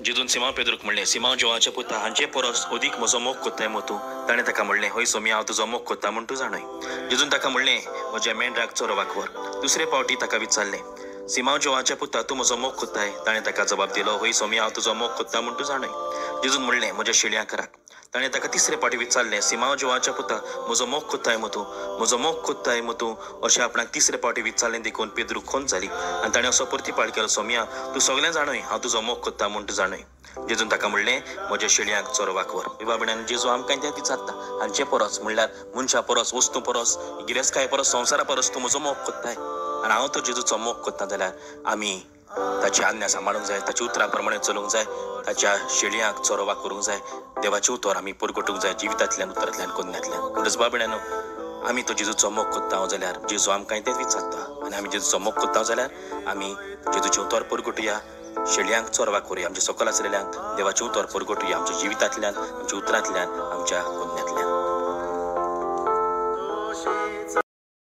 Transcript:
जेजून सिमांव पेद्रूक म्हणलें, सिमांव जोवाचे पुता हांचे परस ओदीक म्हजो मोग कोत्ताय मोतू. ताणें ताका म्हणलें, हय सोमी, हांव तुजो मोग कोत्ता म्हूण तूं जाणय. जेजून ताका म्हणलें, म्हज्या मेंढराक चरोवपाक व्हर. दुसरे फावटी ताका विचारलें, सिमांव जोवाचे पुता, तूं म्हजो मोग कोत्ताय? ताणें ताका जबाब दिलो, हय सोमी, हांव तुजो मोग कोत्ता म्हूण तूं जाणय. जेजून म्हणलें, म्हज्या शेळयांक राख. ताणें ताका तिसरे फावटी विचारलें, सिमांव जोवाचे पुता, म्हजो मोग कोत्ताय मू तूं? म्हजो मोग कोत्ताय मू तूं? अशें आपणाक तिसरे फावटी विचारलें देखून पेद्रू खोंत जाली आनी ताणें असो परती पाड केलो, सोम्या, तूं सगळें जाणय, हांव तुजो मोग कोत्ता म्हूण तूं जाणय. जेजून ताका म्हणलें, म्हज्या शेळयांक चरोवपाक व्हर. विभावड्यान जेजू आमकां तें विचारता, हांचे परस म्हणल्यार मनशा परस, वस्तू परस, गिरेस्तकाये परस, संवसारा परस तूं म्हजो मोग कोत्ताय? आनी हांव तो जेजूचो मोग कोत्ता जाल्यार आमी ताची आज्ञा सांबाळूंक जाय, ताची उतरां प्रमाणे चलूंक जाय, ताच्या शेळयांक चरोवपाक व्हरूंक जाय, देवाचे उतर आमी परगटूंक जाय जिवितांतल्यान, उतरांतल्यान, कोन्यांतल्यान. म्हणटच बाबड्यानो, आमी तो जेजूचो मोग कोत्ता जाल्यार जेजू आमकां तेंच विचारता आनी आमी जेजूचो मोग कोत्ता जाल्यार आमी जेजूचें उतर परगटुया, शेळयांक चोरवाक व्हरुया, आमच्या सकयल आसलेल्यांक देवाचें उतर परगटुया, आमच्या जिवितांतल्यान, आमच्या उतरांतल्यान, आमच्या कोन्यांतल्यान.